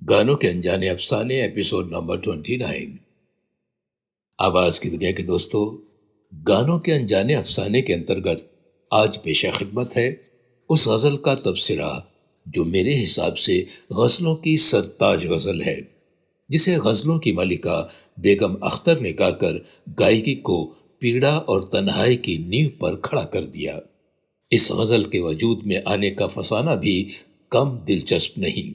गानों के अनजाने अफसाने एपिसोड नंबर 29। आवाज की दुनिया के दोस्तों, गानों के अनजाने अफसाने के अंतर्गत आज पेशा खिदमत है उस गजल का तबसरा जो मेरे हिसाब से गजलों की सरताज गजल है, जिसे गजलों की मलिका बेगम अख्तर ने गाकर गायकी को पीड़ा और तन्हाई की नींव पर खड़ा कर दिया। इस गजल के वजूद में आने का फसाना भी कम दिलचस्प नहीं।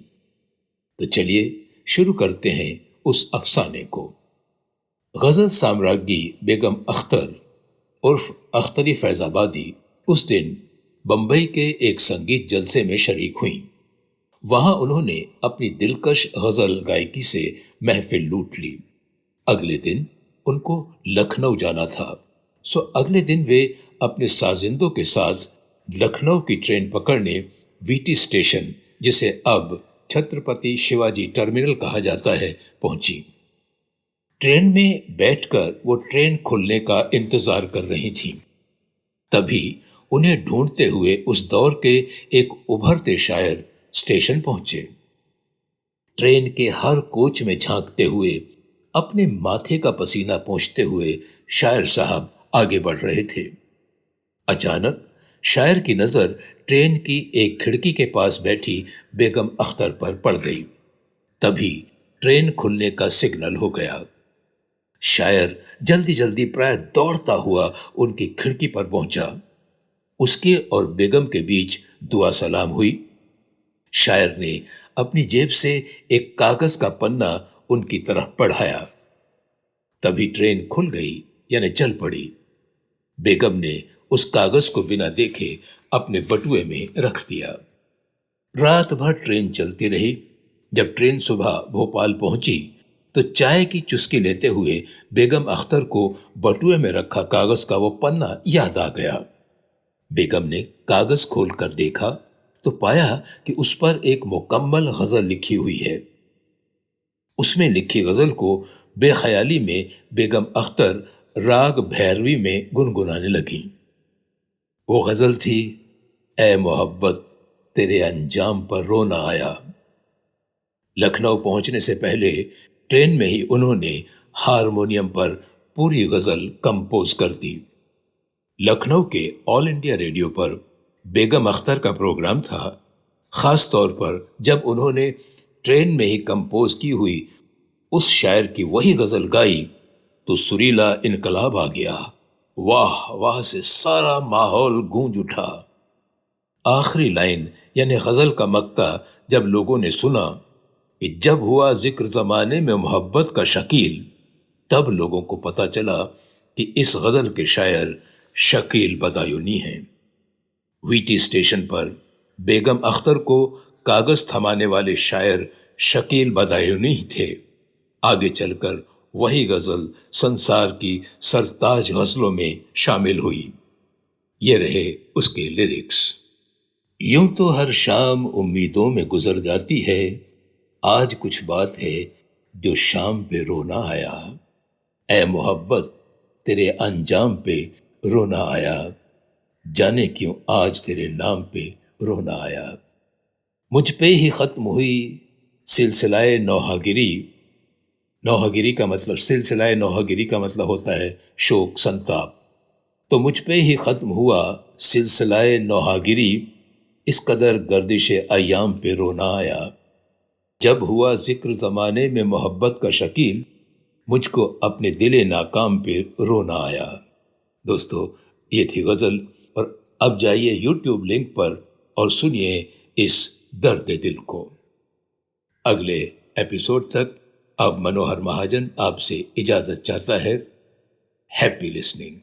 तो चलिए शुरू करते हैं उस अफसाने को। गजल साम्राज्ञी बेगम अख्तर उर्फ अख्तरी फैजाबादी उस दिन बंबई के एक संगीत जलसे में शरीक हुई। वहां उन्होंने अपनी दिलकश गजल गायकी से महफिल लूट ली। अगले दिन उनको लखनऊ जाना था, सो अगले दिन वे अपने साजिंदों के साथ लखनऊ की ट्रेन पकड़ने वीटी स्टेशन, जिसे अब छत्रपति शिवाजी टर्मिनल कहा जाता है, पहुंची। ट्रेन में बैठकर वो ट्रेन खुलने का इंतजार कर रही थीं। तभी उन्हें ढूंढते हुए उस दौर के एक उभरते शायर स्टेशन पहुंचे। ट्रेन के हर कोच में झांकते हुए, अपने माथे का पसीना पोंछते हुए शायर साहब आगे बढ़ रहे थे। अचानक शायर की नजर ट्रेन की एक खिड़की के पास बैठी बेगम अख्तर पर पड़ गई। तभी ट्रेन खुलने का सिग्नल हो गया। शायर जल्दी जल्दी प्राय दौड़ता हुआ उनकी खिड़की पर पहुंचा। उसके और बेगम के बीच दुआ सलाम हुई। शायर ने अपनी जेब से एक कागज का पन्ना उनकी तरफ बढ़ाया। तभी ट्रेन खुल गई, यानी चल पड़ी। बेगम ने उस कागज को बिना देखे अपने बटुए में रख दिया। रात भर ट्रेन चलती रही। जब ट्रेन सुबह भोपाल पहुंची तो चाय की चुस्की लेते हुए बेगम अख्तर को बटुए में रखा कागज का वो पन्ना याद आ गया। बेगम ने कागज खोलकर देखा तो पाया कि उस पर एक मुकम्मल गजल लिखी हुई है। उसमें लिखी गजल को बेख्याली में बेगम अख्तर राग भैरवी में गुनगुनाने लगी। वो गजल थी, ऐ मोहब्बत तेरे अंजाम पर रोना आया। लखनऊ पहुंचने से पहले ट्रेन में ही उन्होंने हारमोनियम पर पूरी गजल कंपोज कर दी। लखनऊ के ऑल इंडिया रेडियो पर बेगम अख्तर का प्रोग्राम था। खास तौर पर जब उन्होंने ट्रेन में ही कंपोज की हुई उस शायर की वही गजल गाई तो सुरीला इनकलाब आ गया। वाह वाह से सारा माहौल गूंज उठा। आखिरी लाइन यानी गजल का मक्ता जब लोगों ने सुना कि जब हुआ जिक्र जमाने में मोहब्बत का शकील, तब लोगों को पता चला कि इस गजल के शायर शकील बदायूनी हैं। वीटी स्टेशन पर बेगम अख्तर को कागज थमाने वाले शायर शकील बदायूनी ही थे। आगे चलकर वही गजल संसार की सरताज गजलों में शामिल हुई। ये रहे उसके लिरिक्स। यूं तो हर शाम उम्मीदों में गुजर जाती है, आज कुछ बात है जो शाम पे रोना आया। ऐ मोहब्बत तेरे अंजाम पे रोना आया, जाने क्यों आज तेरे नाम पे रोना आया। मुझ पे ही खत्म हुई सिलसिलाए नौहागिरी। नौहागिरी का मतलब, सिलसिलाए नौहागिरी का मतलब होता है शोक संताप। तो मुझ पे ही खत्म हुआ सिलसिलाए नौहागिरी, इस कदर गर्दिशे अय्याम पे रोना आया। जब हुआ जिक्र जमाने में मोहब्बत का शकील, मुझको अपने दिले नाकाम पे रोना आया। दोस्तों, ये थी गजल। और अब जाइए यूट्यूब लिंक पर और सुनिए इस दर्द दिल को। अगले एपिसोड तक अब मनोहर महाजन आपसे इजाजत चाहता है। Happy listening.